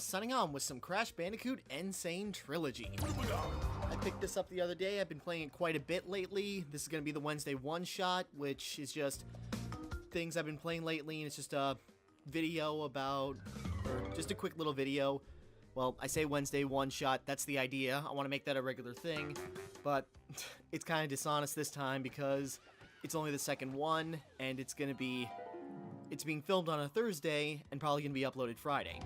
Timmara signing on with some Crash Bandicoot Insane Trilogy. I picked this up the other day. I've been playing it quite a bit lately. This is going to be the Wednesday Oneshot, which is just things I've been playing lately, and it's just a video about, or just a quick little video. Well, I say Wednesday Oneshot, that's the idea. I want to make that a regular thing, but it's kind of dishonest this time because it's only the second one, and it's being filmed on a Thursday, and probably going to be uploaded Friday.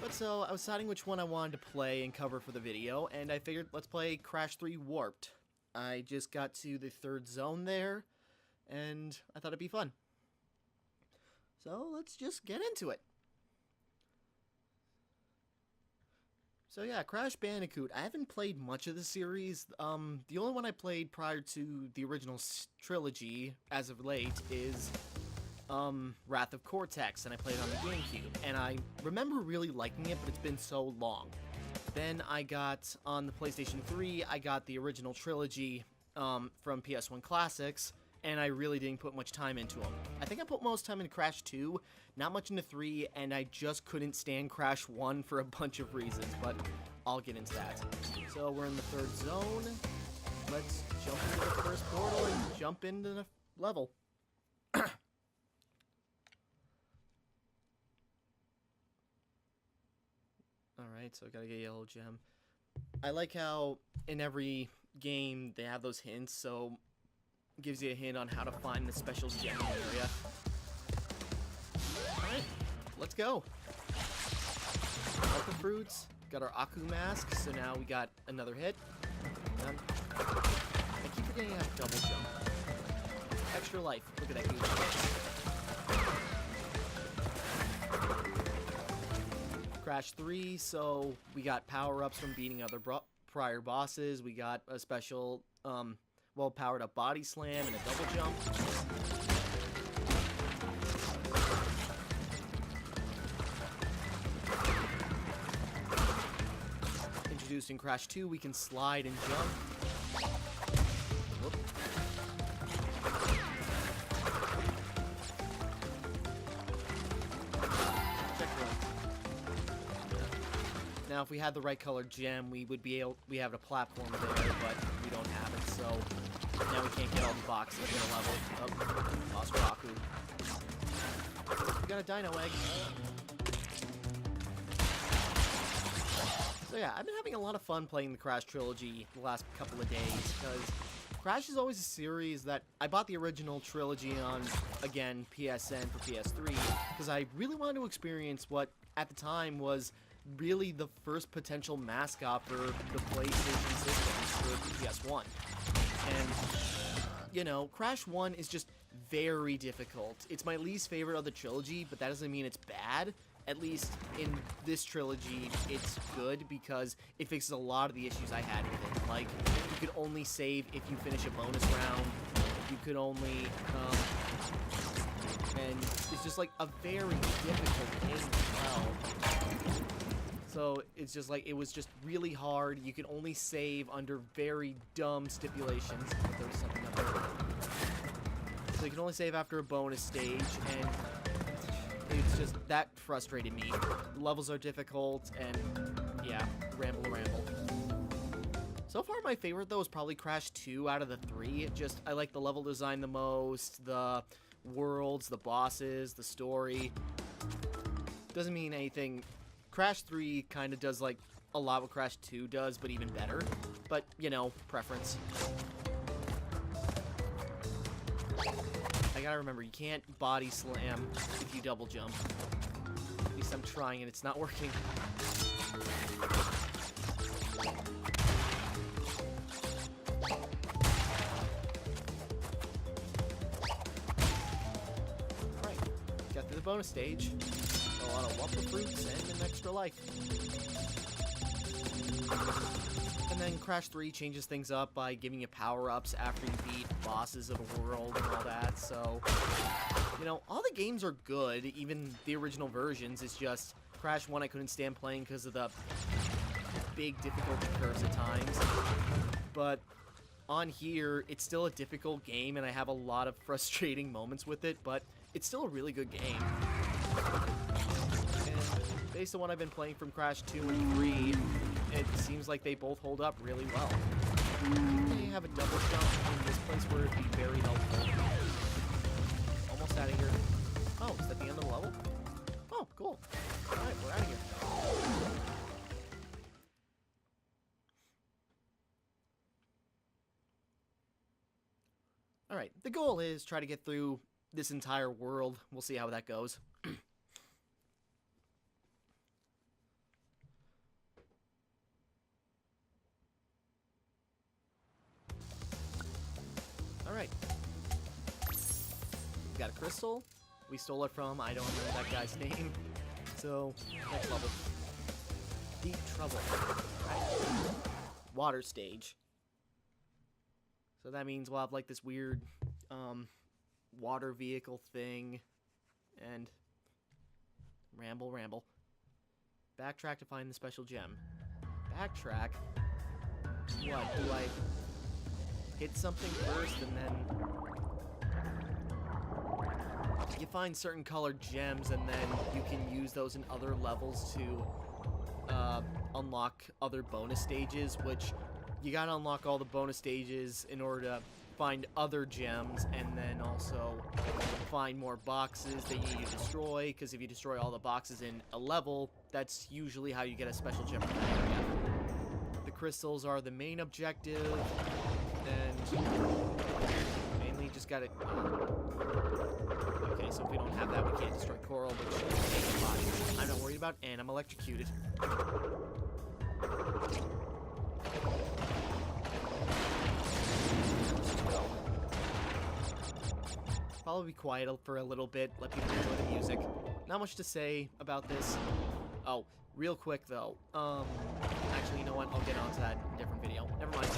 But so, I was deciding which one I wanted to play and cover for the video, and I figured let's play Crash 3 Warped. I just got to the third zone there, and I thought it'd be fun. So, let's just get into it. So yeah, Crash Bandicoot. I haven't played much of the series. The only one I played prior to the original trilogy, as of late, is Wrath of Cortex, and I played it on the GameCube. And I remember really liking it, but it's been so long. Then I got, on the PlayStation 3, I got the original trilogy from PS1 Classics, and I really didn't put much time into them. I think I put most time into Crash 2, not much into 3, and I just couldn't stand Crash 1 for a bunch of reasons, but I'll get into that. So we're in the third zone. Let's jump into the first portal and jump into the level. Alright, so I gotta get a yellow gem. I like how in every game they have those hints, so it gives you a hint on how to find the special gem area. Alright, let's go. Got the fruits, got our Aku mask, so now we got another hit. I keep forgetting how to double jump. Extra life, look at that huge. Crash 3, so we got power-ups from beating other prior bosses. We got a special, powered up body slam and a double jump. Introduced in Crash 2, we can slide and jump. Whoop. Now, if we had the right colored gem, we have a platform there, but we don't have it, so now we can't get all the boxes in the level. Oh, lost Raku. We got a dino egg. So yeah, I've been having a lot of fun playing the Crash trilogy the last couple of days, because Crash is always a series that I bought the original trilogy on, again, PSN for PS3, because I really wanted to experience what, at the time, was really the first potential mascot for the PlayStation systems for PS1. And, you know, Crash 1 is just very difficult. It's my least favorite of the trilogy, but that doesn't mean it's bad. At least in this trilogy, it's good because it fixes a lot of the issues I had with it. Like, you could only save if you finish a bonus round. You could only, and it's just like a very difficult game as well. So it's just like, it was just really hard. You can only save under very dumb stipulations. But there was something up there. So you can only save after a bonus stage, and it's just, that frustrated me. The levels are difficult, and yeah, ramble. So far, my favorite, though, is probably Crash 2 out of the 3. I like the level design the most, the worlds, the bosses, the story. Doesn't mean anything. Crash 3 kind of does, like, a lot what Crash 2 does, but even better. But, you know, preference. I gotta remember, you can't body slam if you double jump. At least I'm trying and it's not working. Alright, got through the bonus stage. A lot of Wumpa fruits and an extra life. And then Crash 3 changes things up by giving you power-ups after you beat bosses of a world and all that, so, you know, all the games are good, even the original versions. It's just Crash 1 I couldn't stand playing because of the big difficulty curves at times. But on here, it's still a difficult game, and I have a lot of frustrating moments with it, but it's still a really good game. And based on what I've been playing from Crash 2 and 3, it seems like they both hold up really well. They have a double jump in this place where it'd be very helpful. Almost out of here. Oh, is that the end of the level? Oh, cool. Alright, we're out of here. Alright, the goal is try to get through this entire world. We'll see how that goes. Alright. We got a crystal. We stole it from, I don't know that guy's name. So, next level. Deep trouble. Right. Water stage. So that means we'll have like this weird water vehicle thing. And ramble. Backtrack to find the special gem. Backtrack? What? Do I hit something first and then you find certain colored gems and then you can use those in other levels to unlock other bonus stages, which you gotta unlock all the bonus stages in order to find other gems and then also find more boxes that you need to destroy, because if you destroy all the boxes in a level, that's usually how you get a special gem from that area. The crystals are the main objective, and mainly just gotta... Okay, so if we don't have that, we can't destroy coral, which I'm not worried about, and I'm electrocuted. Probably be quiet for a little bit, let people enjoy the music. Not much to say about this. Oh, real quick though. Actually, you know what? I'll get onto that in a different video. Never mind.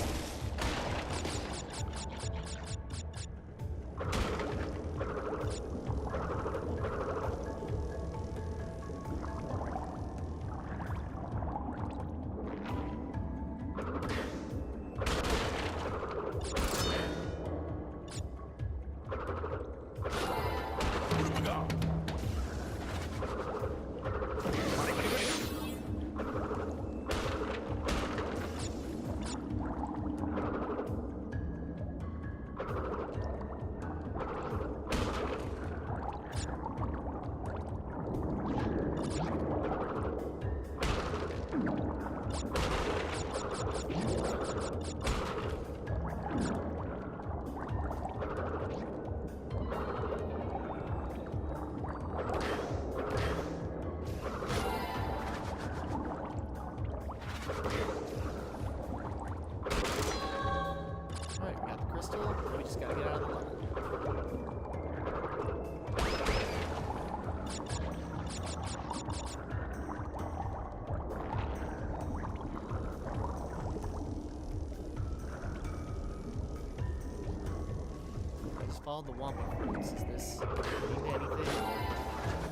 Follow the Wampa fruits. Is this leading to anything?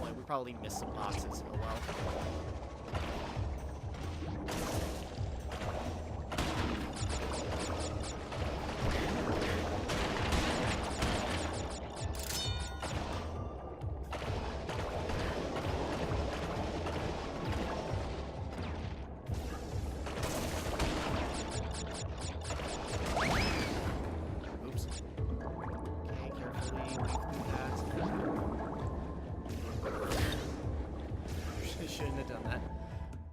Well, we probably missed some boxes. Oh well.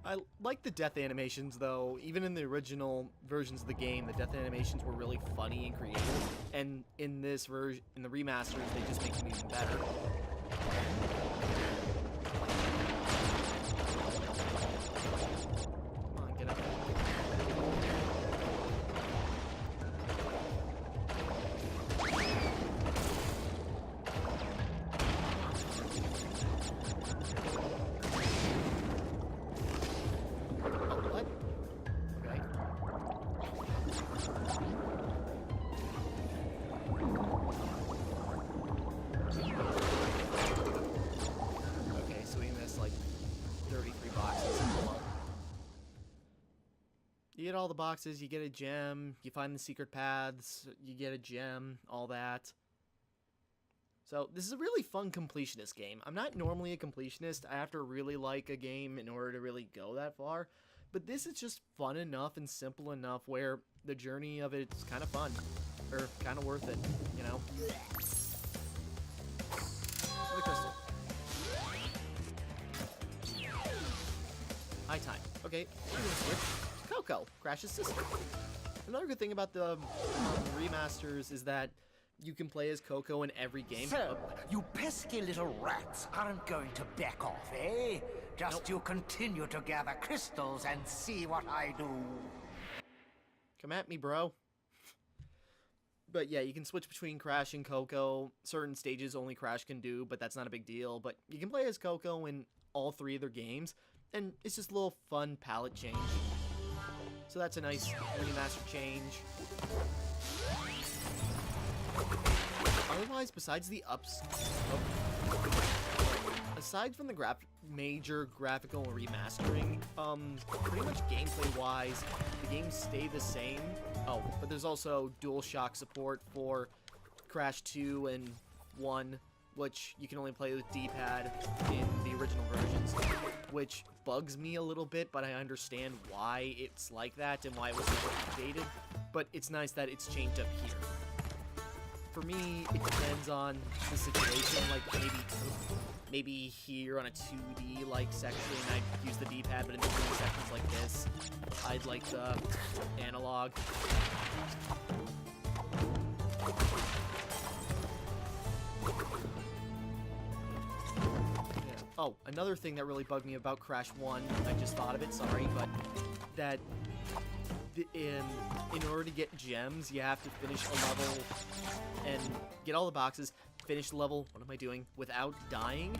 I like the death animations, though. Even in the original versions of the game, the death animations were really funny and creative. And in this version, in the remasters, they just make them even better. Come on, get up there. You get all the boxes, you get a gem, you find the secret paths, you get a gem, all that. So this is a really fun completionist game. I'm not normally a completionist. I have to really like a game in order to really go that far. But this is just fun enough and simple enough where the journey of it's kind of fun. Or kind of worth it, you know? Another crystal. High time. Okay, we're gonna switch to Coco, Crash's sister. Another good thing about the remasters is that you can play as Coco in every game. So, you pesky little rats aren't going to back off, eh? Just Nope. you continue to gather crystals and see what I do. Come at me, bro. But yeah, you can switch between Crash and Coco. Certain stages only Crash can do, but that's not a big deal. But you can play as Coco in all three of their games, and it's just a little fun palette change. So that's a nice remaster change. Otherwise, besides the aside from the major graphical remastering, pretty much gameplay-wise, the games stay the same. Oh, but there's also DualShock support for Crash 2 and 1, which you can only play with D-pad in the original versions, which bugs me a little bit, but I understand why it's like that and why it was never updated. But it's nice that it's changed up here. For me, it depends on the situation, like maybe here on a 2D like section I'd use the D-pad, but in the 3D sections like this, I'd like the analog. Yeah. Oh, another thing that really bugged me about Crash 1, I just thought of it, sorry, but that in order to get gems, you have to finish a level and get all the boxes, finish the level, what am I doing, without dying.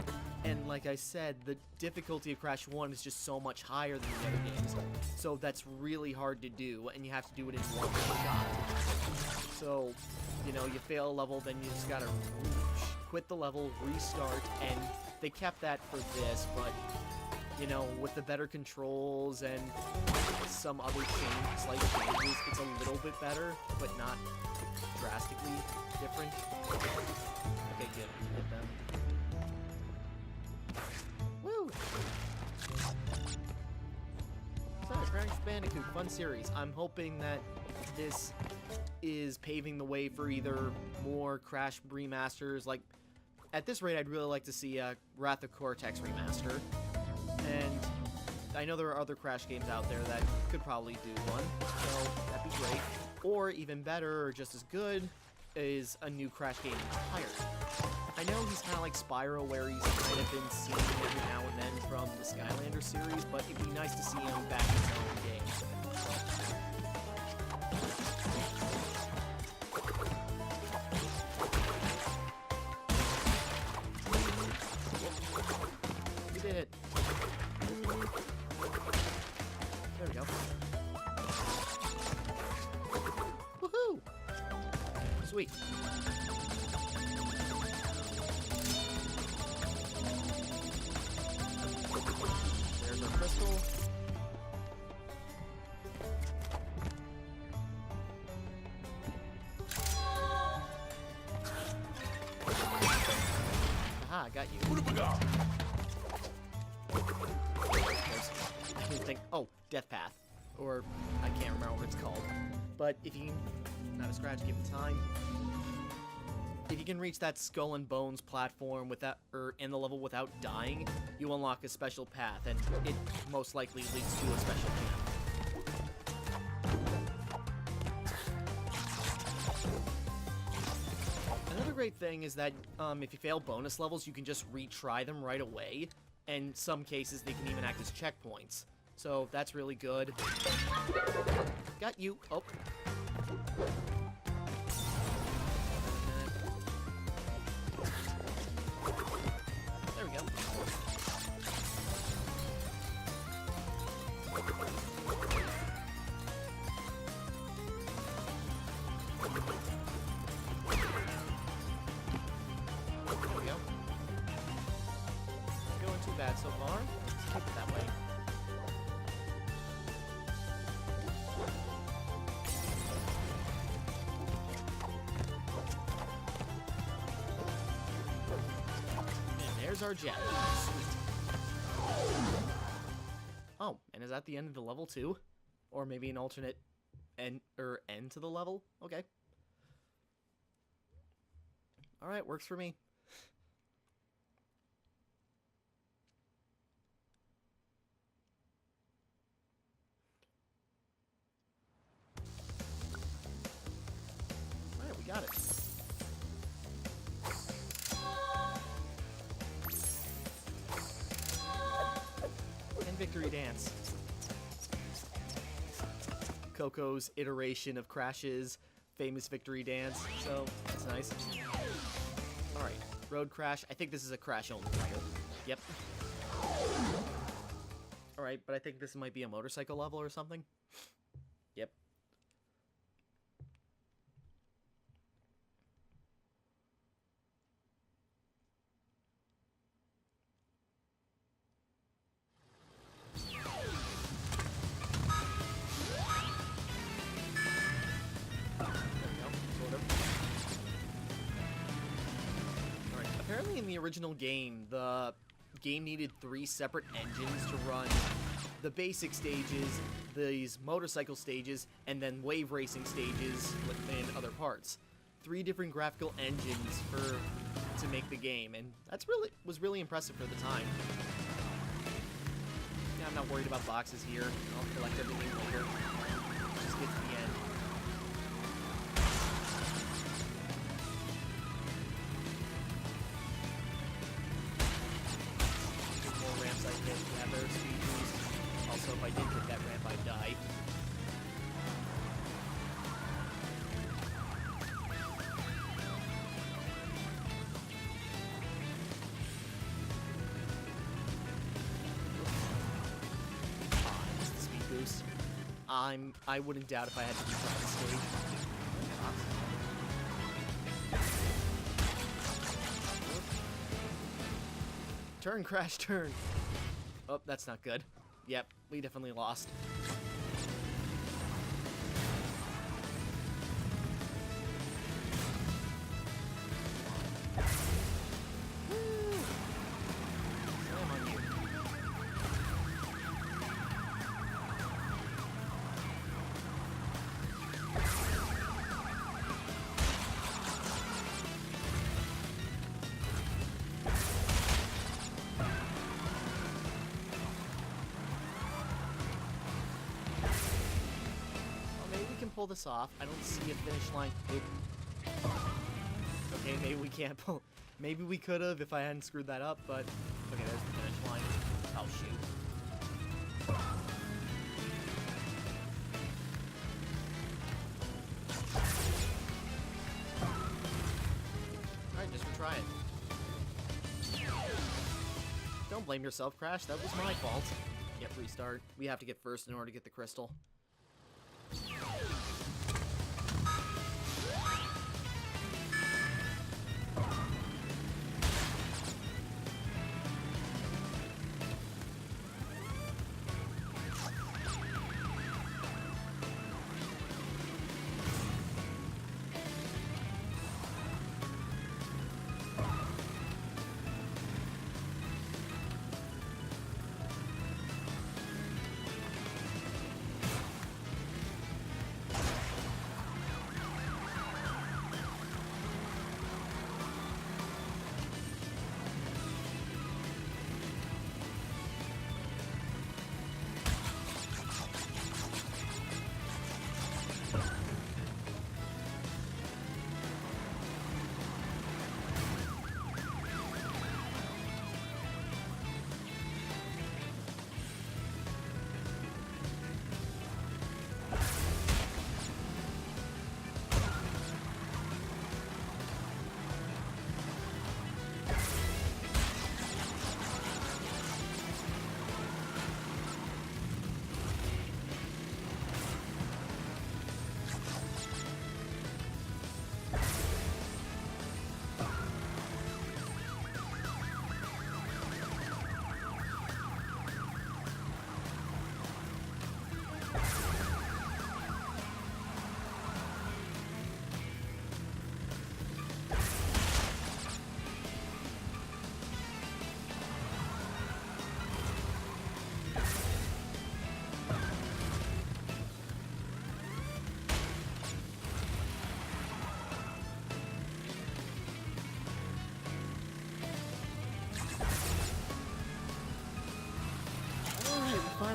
And like I said, the difficulty of Crash 1 is just so much higher than the other games. So that's really hard to do, and you have to do it in one shot. So, you know, you fail a level, then you just gotta quit the level, restart, and they kept that for this, but you know, with the better controls and some other slight changes, it's a little bit better, but not drastically different. Okay, good. Hit them. Woo! So, Crash Bandicoot, fun series. I'm hoping that this is paving the way for either more Crash remasters. Like, at this rate, I'd really like to see a Wrath of Cortex remaster. And I know there are other Crash games out there that could probably do one, so that'd be great. Or even better, or just as good, is a new Crash game entirely. I know he's kind of like Spyro, where he's kind of been seen every now and then from the Skylander series, but it'd be nice to see him back in his own game. We did it. There we go. Woohoo! Sweet. There's our crystal. Aha, I got you. I didn't think. Oh, Death Path. Or, I can't remember what it's called. But if you can. Not a scratch, give it time. If you can reach that Skull and Bones platform without, or in the level without dying, you unlock a special path, and it most likely leads to a special path. Another great thing is that if you fail bonus levels, you can just retry them right away. And in some cases, they can even act as checkpoints. So that's really good. Got you. Oh. There we go. There we go. Not going too bad so far. Let's keep it that way. there's our jet. Sweet. Oh, and is that the end of the level too? Or maybe an alternate end to the level? Okay. Alright, works for me. Alright, we got it. And victory dance. Coco's iteration of Crash's famous victory dance, so that's nice. Alright, Road Crash. I think this is a Crash-only level. Yep. Alright, but I think this might be a motorcycle level or something. Yep. Apparently in the original game, the game needed 3 separate engines to run the basic stages, these motorcycle stages, and then wave racing stages within other parts. 3 different graphical engines to make the game, and was really impressive for the time. Yeah, I'm not worried about boxes here. I'll collect everything later. Just get to the end. Also, if I did hit that ramp, I'd die. I missed the speed boost. I wouldn't doubt if I had to retry the stage. Turn, Crash, turn. Oh, that's not good. Yep, we definitely lost. Woo! Slam on you. Pull this off. I don't see a finish line. Okay, maybe we can't pull. Maybe we could have if I hadn't screwed that up, but okay, there's the finish line. Oh shoot. Alright, just retry it. Don't blame yourself, Crash. That was my fault. Yep, restart. We have to get first in order to get the crystal.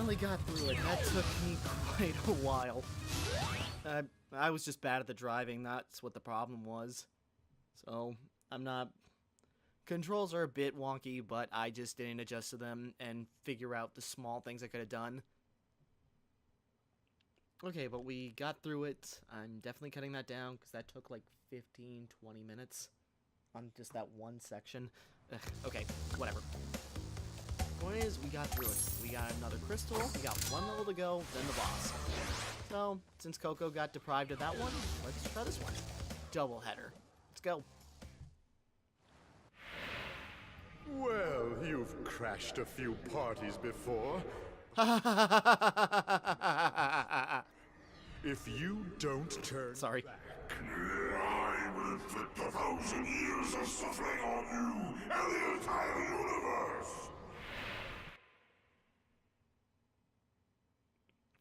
finally got through it. That took me quite a while. I was just bad at the driving. That's what the problem was. So, I'm not... Controls are a bit wonky, but I just didn't adjust to them and figure out the small things I could have done. Okay, but we got through it. I'm definitely cutting that down because that took like 15, 20 minutes on just that one section. Ugh, okay, whatever. Point is, we got through it. We got another crystal, we got one level to go, then the boss. So, since Coco got deprived of that one, let's try this one. Double header. Let's go. Well, you've crashed a few parties before. If you don't turn Sorry. back, I will inflict 1,000 years of suffering on you and the entire universe!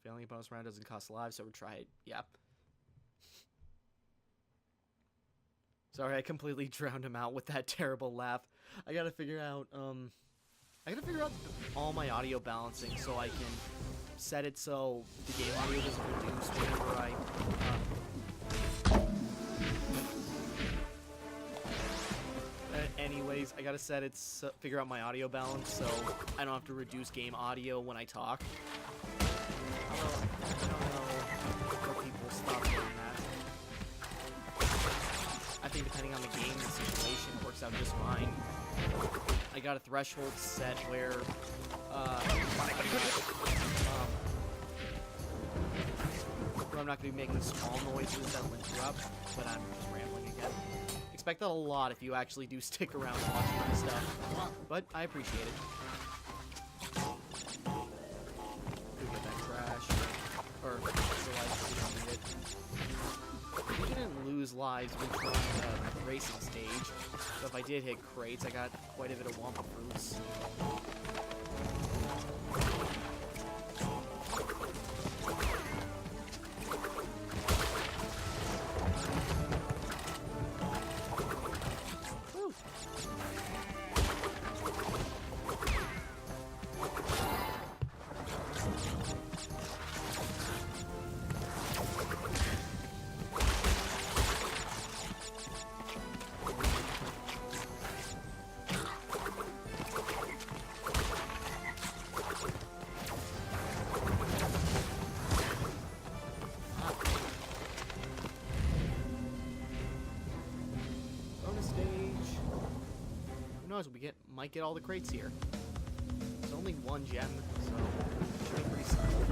Failing a bonus round doesn't cost lives, so we'll try it. Yeah. Sorry, I completely drowned him out with that terrible laugh. I gotta figure out all my audio balancing so I can set it so the game audio doesn't reduce whenever I, anyways, I gotta set it so, figure out my audio balance so I don't have to reduce game audio when I talk. Although, I don't know what people's thoughts on that. I think depending on the game and the situation, it works out just fine. I got a threshold set where, I'm not going to be making small noises that will interrupt, but I'm just rambling again. Expect that a lot if you actually do stick around watching my stuff, but I appreciate it. Go get that crash, or the life, you don't need it. We didn't lose lives when trying the racing stage, but if I did hit crates, I got quite a bit of Wampa fruits. We might get all the crates here. There's only one gem, so it should be pretty simple.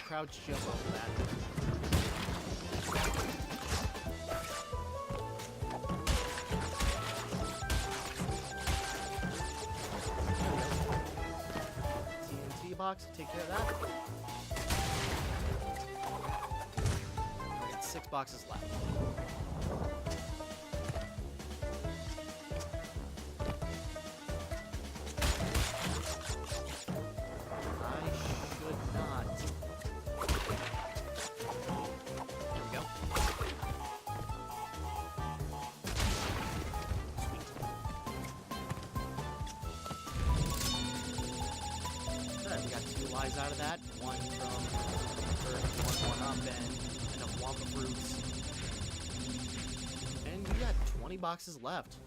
Crouch jump over that. TNT box, take care of that. I got 6 boxes left. prize out of that. One from one more up and enough Wampa fruits. And we got 20 boxes left.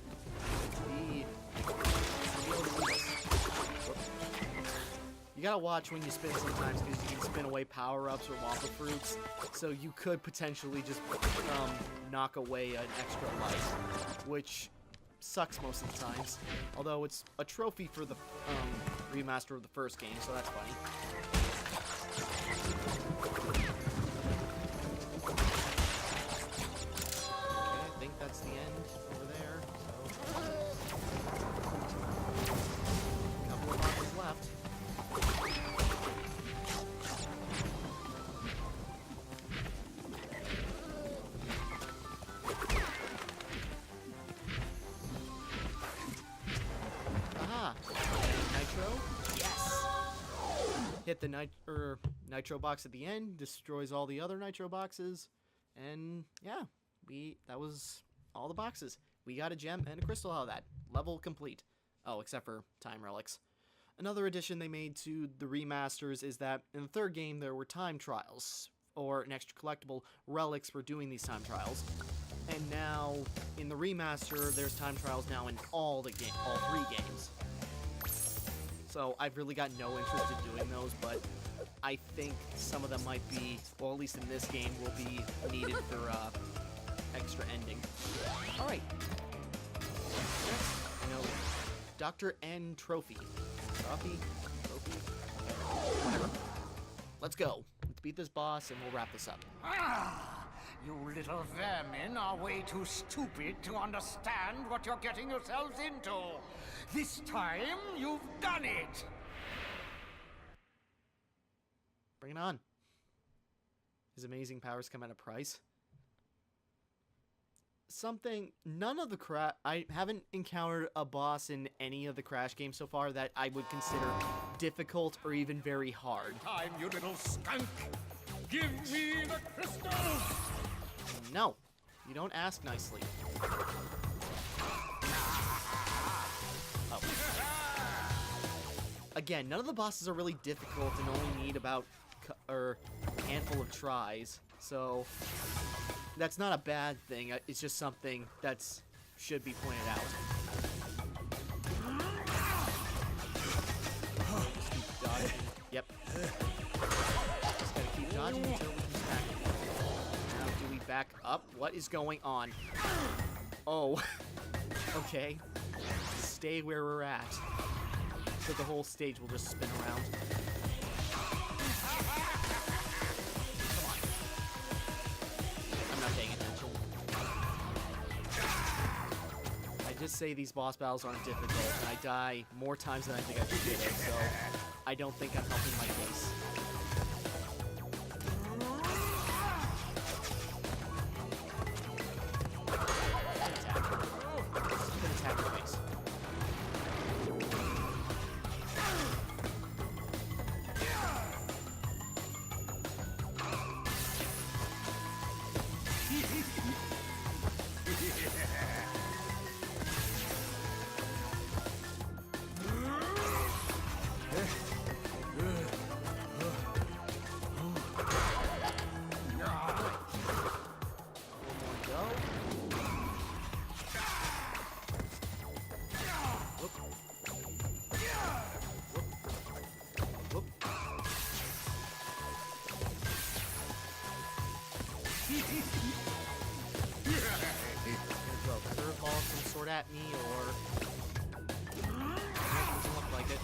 You gotta watch when you spin sometimes because you can spin away power-ups or Wampa fruits. So you could potentially just knock away an extra life, which sucks most of the times. Although it's a trophy for the remaster of the first game, so that's funny. Okay, I think that's the end over there. So, a couple of boxes left. Aha! Nitro? Yes! Hit the nitro box at the end, destroys all the other nitro boxes, and yeah, that was all the boxes. We got a gem and a crystal out of that. Level complete. Oh, except for time relics. Another addition they made to the remasters is that in the third game there were time trials, or an extra collectible relics for doing these time trials. And now, in the remaster, there's time trials now in all three games. So I've really got no interest in doing those, but I think some of them might be, well, at least in this game, will be needed for extra ending. Alright. Next, Dr. N Trophy. Trophy? Whatever. Let's go. Let's beat this boss and we'll wrap this up. Ah, you little vermin are way too stupid to understand what you're getting yourselves into. This time, you've done it! Bring it on. His amazing powers come at a price. None of the I haven't encountered a boss in any of the Crash games so far that I would consider difficult or even very hard. Time, you little skunk! Give me the crystals! No, you don't ask nicely. Oh. Again, none of the bosses are really difficult and only need about a handful of tries, so that's not a bad thing. It's just something that should be pointed out. Just keep dodging. Yep. Just gotta keep dodging until we can back. Now, do we back up? What is going on? Oh. Okay. Stay where we're at. So the whole stage will just spin around. I'm not paying attention. I just say these boss battles aren't difficult, and I die more times than I think I should get it, so I don't think I'm helping my case. Attack your face. At me, or doesn't look like it.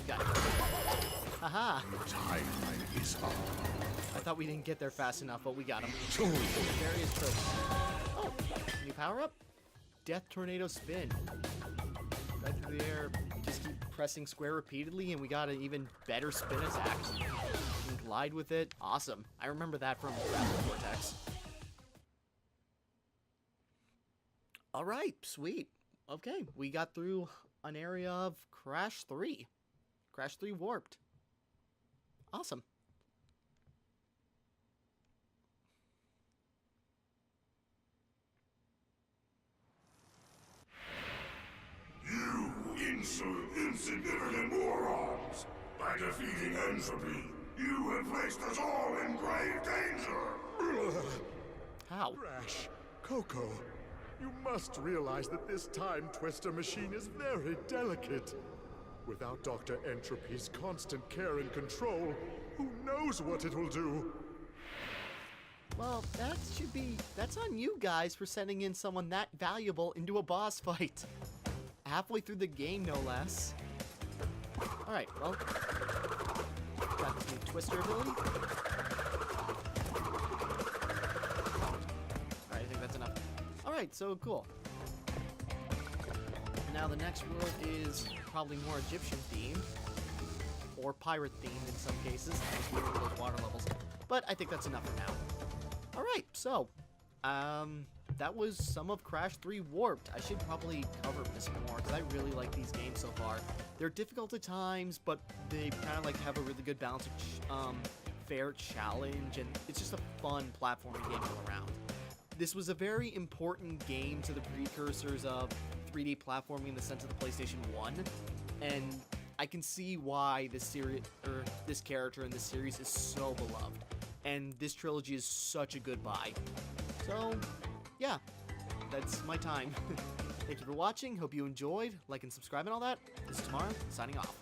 Got it. Haha! Time is up. I thought we didn't get there fast enough, but we got him. Various tropes. Oh, new power up? Death Tornado Spin. Right through the air. Just keep pressing square repeatedly, and we got an even better spin attack. You can glide with it. Awesome. I remember that from Rapid Vortex. Alright, sweet. Okay, we got through an area of Crash 3. Crash 3 Warped. Awesome. You insignificant morons! By defeating entropy, you have placed us all in grave danger! How? Crash, Coco, you must realize that this time twister machine is very delicate. Without Dr. Entropy's constant care and control, who knows what it will do? Well, that's on you guys for sending in someone that valuable into a boss fight. Halfway through the game, no less. Alright, well, got the new twister ability. Alright, I think that's enough. Alright, so cool. Now the next world is probably more Egyptian themed, or pirate themed in some cases, as we were those water levels. But I think that's enough for now. Alright, so, that was some of Crash 3 Warped. I should probably cover this more, because I really like these games so far. They're difficult at times, but they kind of like have a really good balance of fair challenge, and it's just a fun platforming game all around. This was a very important game to the precursors of 3D platforming in the sense of the PlayStation 1, and I can see why this series, or this character in this series is so beloved. And this trilogy is such a good buy. So, yeah, that's my time. Thank you for watching. Hope you enjoyed. Like and subscribe and all that. This is Timmara, signing off.